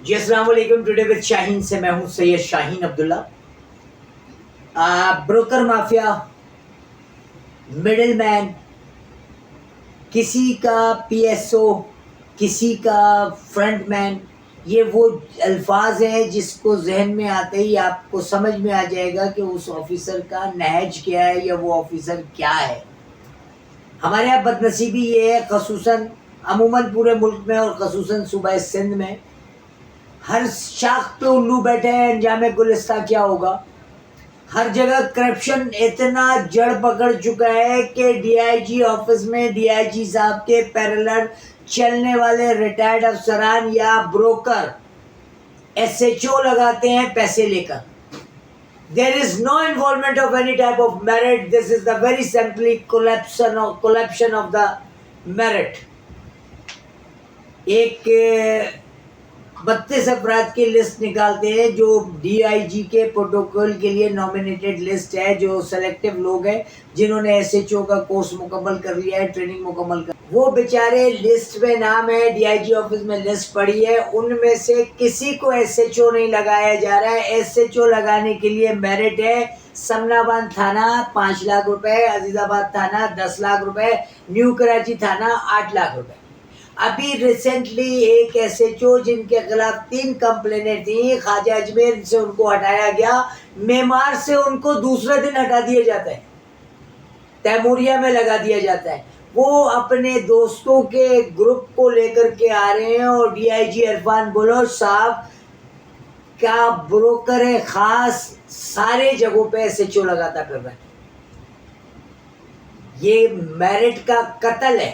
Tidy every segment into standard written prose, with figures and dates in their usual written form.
جی السلام علیکم. Today with شاہین سے میں ہوں سید شاہین عبداللہ. بروکر مافیا، مڈل مین، کسی کا پی ایس او، کسی کا فرنٹ مین، یہ وہ الفاظ ہیں جس کو ذہن میں آتے ہی آپ کو سمجھ میں آ جائے گا کہ اس آفیسر کا نہج کیا ہے یا وہ آفیسر کیا ہے. ہمارے یہاں بد نصیبی یہ ہے، خصوصاً عموماً پورے ملک میں اور خصوصاً صوبہ سندھ میں، ہر شاخ پہ الو بیٹھے ہیں. انجام گلستہ کیا ہوگا؟ ہر جگہ کرپشن اتنا جڑ پکڑ چکا ہے کہ ڈی آئی جی آفس میں ڈی آئی جی صاحب کے پیرلر چلنے والے ریٹائرڈ افسران یا بروکر ایس ایچ او لگاتے ہیں پیسے لے کر. There is no involvement of any type of merit. This is the very simply collapsion of the merit. ایک 32 افراد کی لسٹ نکالتے ہیں جو ڈی آئی جی کے پروٹوکول کے لیے نامینیٹڈ لسٹ ہے، جو سلیکٹو لوگ ہیں جنہوں نے ایس ایچ او کا کورس مکمل کر لیا ہے، ٹریننگ مکمل کر. وہ بیچارے لسٹ میں نام ہے، ڈی آئی جی آفس میں لسٹ پڑی ہے، ان میں سے کسی کو ایس ایچ او نہیں لگایا جا رہا ہے. ایس ایچ او لگانے کے لیے میرٹ ہے سمنا بند تھانہ 5 لاکھ روپے، عزیز آباد تھانہ 10 لاکھ روپے، نیو کراچی تھانہ 8 لاکھ روپے. ابھی ریسنٹلی ایک ایس ایچ او جن کے خلاف 3 کمپلینیں تھیں، خواجہ اجمیر سے ان کو ہٹایا گیا، معمار سے ان کو دوسرے دن ہٹا دیا جاتا ہے، تیموریہ میں لگا دیا جاتا ہے. وہ اپنے دوستوں کے گروپ کو لے کر کے آ رہے ہیں اور ڈی آئی جی عرفان بلوچ صاحب کا بروکر خاص سارے جگہوں پہ ایس ایچ او لگاتا پھر رہا ہے. یہ میرٹ کا قتل ہے.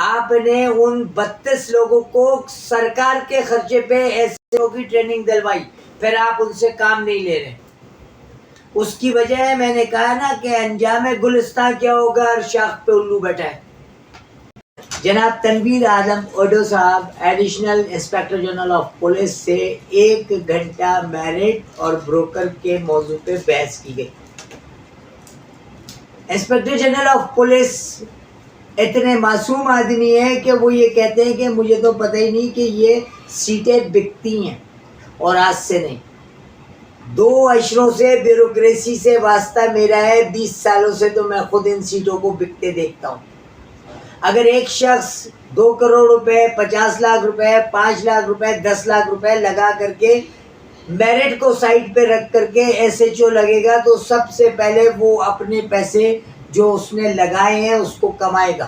آپ نے ان 32 لوگوں کو سرکار کے خرچے پہ ایس ایچ او کی ٹریننگ دلوائی، پھر آپ ان سے کام نہیں لے رہے. اس کی وجہ ہے، میں نے کہا نا کہ انجام گلستہ کیا ہوگا، ہر شاخ پہ الو بیٹھا ہے. جناب تنویر اعظم اوڈو صاحب additional inspector general of police سے 1 گھنٹہ میرٹ اور بروکر کے موضوع پہ بحث کی گئی. انسپیکٹر جنرل آف پولیس اتنے معصوم آدمی ہیں کہ وہ یہ کہتے ہیں کہ مجھے تو پتہ ہی نہیں کہ یہ سیٹیں بکتی ہیں، اور آج سے نہیں. 2 اشروں سے بیوروکریسی سے واسطہ میرا ہے، 20 سالوں سے تو میں خود ان سیٹوں کو بکتے دیکھتا ہوں. اگر ایک شخص 2 کروڑ روپے، 50 لاکھ روپے، 5 لاکھ روپے، 10 لاکھ روپے لگا کر کے میرٹ کو سائڈ پہ رکھ کر کے ایس ایچ او لگے گا تو سب سے پہلے وہ اپنے پیسے جو اس نے لگائے ہیں اس کو کمائے گا،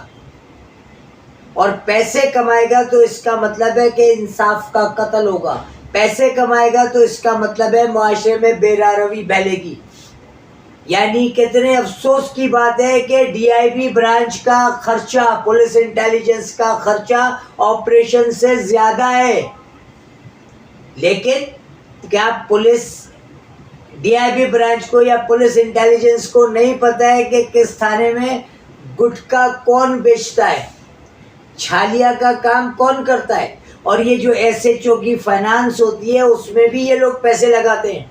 اور پیسے کمائے گا تو اس کا مطلب ہے کہ انصاف کا قتل ہوگا. پیسے کمائے گا تو اس کا مطلب ہے معاشرے میں بے روی پھیلے گی. یعنی کتنے افسوس کی بات ہے کہ ڈی آئی بی برانچ کا خرچہ، پولیس انٹیلیجنس کا خرچہ آپریشن سے زیادہ ہے، لیکن کیا police D I B branch کو یا پولیس انٹیلیجنس کو نہیں پتا ہے کہ کس تھانے میں گٹکا کون بیچتا ہے، چھالیا کا کام کون کرتا ہے؟ اور یہ جو ایس ایچ او کی فائنانس ہوتی ہے اس میں بھی یہ لوگ پیسے لگاتے ہیں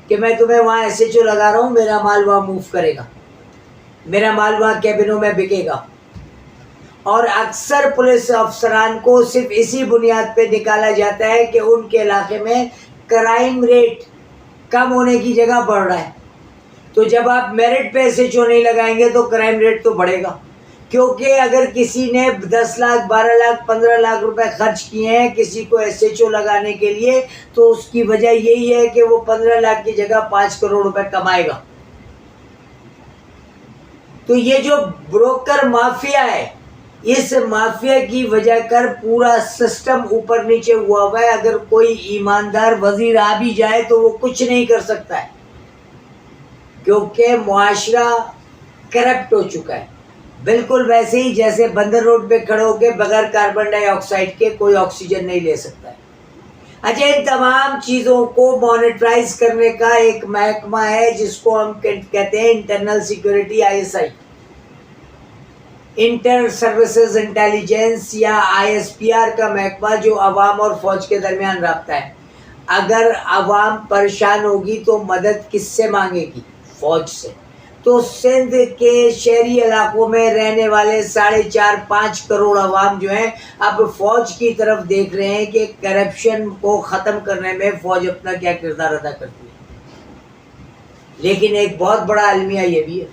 کہ میں تمہیں وہاں ایس ایچ او لگا رہا ہوں، میرا مال وہاں موو کرے گا، میرا مال وہاں کیبنوں میں بکے گا. اور اکثر پولیس افسران کو صرف اسی بنیاد پہ نکالا جاتا ہے کہ ان کے علاقے میں کرائم ریٹ کم ہونے کی جگہ بڑھ رہا ہے. تو جب آپ میرٹ پہ ایس ایچ او نہیں لگائیں گے تو کرائم ریٹ تو بڑھے گا، کیونکہ اگر کسی نے 10 لاکھ 12 لاکھ 15 لاکھ روپے خرچ کیے ہیں کسی کو ایس ایچ او لگانے کے لیے تو اس کی وجہ یہی ہے کہ وہ 15 لاکھ کی جگہ 5 کروڑ روپے کمائے گا. تو یہ جو بروکر مافیا ہے، اس مافیا کی وجہ کر پورا سسٹم اوپر نیچے ہوا ہوا ہے. اگر کوئی ایماندار وزیر آ بھی جائے تو وہ کچھ نہیں کر سکتا ہے، کیونکہ معاشرہ کرپٹ ہو چکا ہے. بالکل ویسے ہی جیسے بندر روڈ پہ کھڑے ہو کے بغیر کاربن ڈائی آکسائڈ کے کوئی آکسیجن نہیں لے سکتا ہے. اچھا، ان تمام چیزوں کو مانیٹرائز کرنے کا ایک محکمہ ہے جس کو ہم کہتے ہیں internal security, I S I, inter services intelligence یا آئی ایس پی آر کا محکمہ، جو عوام اور فوج کے درمیان رابطہ ہے. اگر عوام پریشان ہوگی تو مدد کس سے مانگے گی؟ فوج سے. تو سندھ کے شہری علاقوں میں رہنے والے 4.5 کروڑ عوام جو ہیں اب فوج کی طرف دیکھ رہے ہیں کہ کرپشن کو ختم کرنے میں فوج اپنا کیا کردار ادا کرتی ہے۔ لیکن ایک بہت بڑا المیہ یہ بھی ہے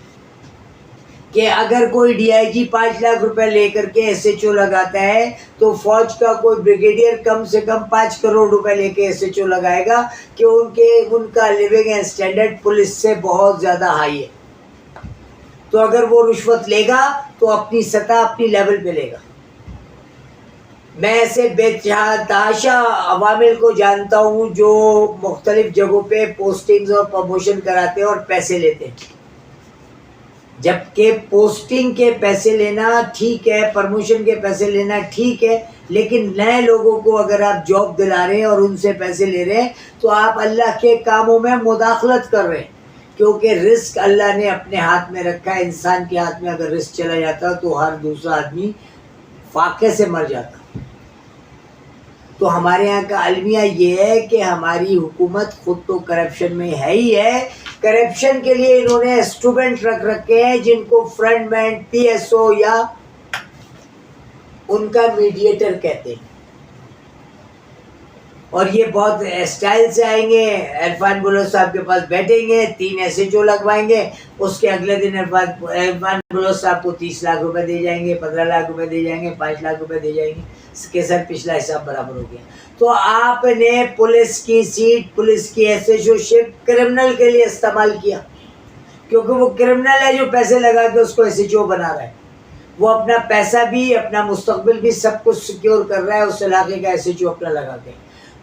کہ اگر کوئی ڈی آئی جی 5 لاکھ روپے لے کر کے ایس ایچ او لگاتا ہے تو فوج کا کوئی بریگیڈیئر کم سے کم 5 کروڑ روپے لے کے ایس ایچ او لگائے گا کہ ان کا لیونگ اینڈ اسٹینڈرڈ پولیس سے بہت زیادہ ہائی ہے۔ تو اگر وہ رشوت لے گا تو اپنی سطح اپنی لیول پہ لے گا۔ میں ایسے بے تحاشا عوامل کو جانتا ہوں جو مختلف جگہوں پہ پوسٹنگز اور پروموشن کراتے ہیں اور پیسے لیتے ہیں، جبکہ پوسٹنگ کے پیسے لینا ٹھیک ہے، پروموشن کے پیسے لینا ٹھیک ہے، لیکن نئے لوگوں کو اگر آپ جاب دلا رہے ہیں اور ان سے پیسے لے رہے ہیں تو آپ اللہ کے کاموں میں مداخلت کر رہے ہیں، کیونکہ رزق اللہ نے اپنے ہاتھ میں رکھا ہے۔ انسان کے ہاتھ میں اگر رزق چلا جاتا تو ہر دوسرا آدمی فاقے سے مر جاتا۔ تو ہمارے یہاں کا المیہ یہ ہے کہ ہماری حکومت خود تو کرپشن میں ہے ہی ہے، کرپشن کے لیے انہوں نے اسٹوڈنٹ رکھ رکھے ہیں جن کو فرنٹ مین، پی ایس او یا ان کا میڈیٹر کہتے ہیں، اور یہ بہت اسٹائل سے آئیں گے، عرفان بلوچ صاحب کے پاس بیٹھیں گے، 3 ایس ایچ او لگوائیں گے، اس کے اگلے دن عرفان بلوچ صاحب کو 30 لاکھ روپے دے جائیں گے، 15 لاکھ روپے دے جائیں گے، 5 لاکھ روپے دے جائیں گے، اس کے سر پچھلا حساب برابر ہو گیا۔ تو آپ نے پولیس کی سیٹ، پولیس کی ایس ایچ او شپ کرمنل کے لیے استعمال کیا، کیونکہ وہ کرمنل ہے جو پیسے لگا کے اس کو ایس ایچ او بنا رہا ہے، وہ اپنا پیسہ بھی، اپنا مستقبل بھی سب کچھ سیکیور کر رہا ہے اس علاقے کا ایس ایچ او اپنا لگا کے۔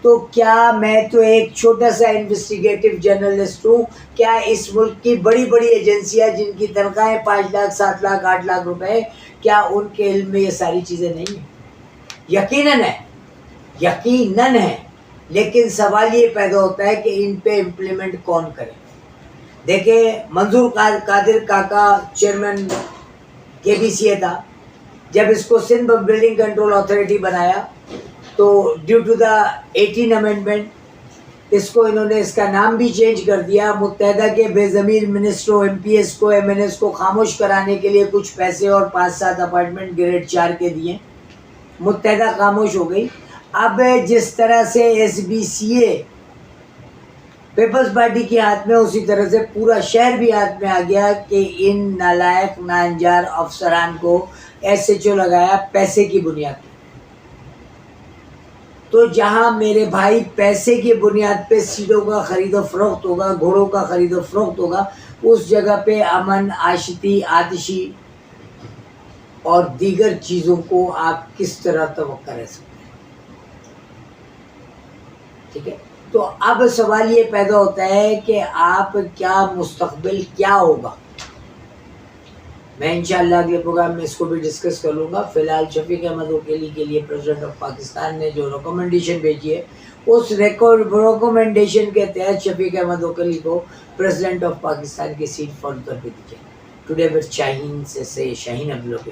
تو کیا میں تو ایک چھوٹا سا انویسٹیگیٹو جرنلسٹ ہوں، کیا اس ملک کی بڑی بڑی ایجنسیاں جن کی تنخواہیں 5 لاکھ، 7 لاکھ، 8 لاکھ روپے، کیا ان کے علم میں یہ ساری چیزیں نہیں ہیں؟ یقیناً ہے، یقیناً ہے، لیکن سوال یہ پیدا ہوتا ہے کہ ان پہ امپلیمنٹ کون کرے۔ دیکھیں، منظور قادر کاکا چیئرمین کے بی سی اے تھا، جب اس کو سندھ بلڈنگ کنٹرول اتھارٹی بنایا تو ڈیو ٹو دا 18 امینڈمنٹ اس کو انہوں نے اس کا نام بھی چینج کر دیا۔ متحدہ کے بے ضمیر منسٹروں، ایم پی ایس کو، ایم این ایس کو خاموش کرانے کے لیے کچھ پیسے اور 5-7 اپارٹمنٹ گریڈ 4 کے دیے، متحدہ خاموش ہو گئی۔ اب جس طرح سے ایس بی سی اے پیپلز پارٹی کے ہاتھ میں، اسی طرح سے پورا شہر بھی ہاتھ میں آ گیا کہ ان نالائق ناانجار افسران کو ایس ایچ او لگایا پیسے کی بنیاد پہ۔ تو جہاں میرے بھائی پیسے کی بنیاد پہ سیٹوں کا خرید و فروخت ہوگا، گھوڑوں کا خرید و فروخت ہوگا، اس جگہ پہ امن، آشتی، آتشی اور دیگر چیزوں کو آپ کس طرح توقع رہ سکتے ہیں؟ ٹھیک ہے، تو اب سوال یہ پیدا ہوتا ہے کہ آپ کیا مستقبل کیا ہوگا۔ میں انشاءاللہ اگلے پروگرام میں اس کو بھی ڈسکس کر لوں گا۔ فی الحال شفیق احمد وکیلی کے لیے پریزیڈنٹ آف پاکستان نے جو ریکمنڈیشن بھیجی ہے، اس ریکمنڈیشن کے تحت شفیق احمد وکیلی کو پریزیڈنٹ آف پاکستان کی سیٹ فالو کر کے دی جائے۔ ٹوڈے وتھ شاہین سے شاہین عبداللہ کے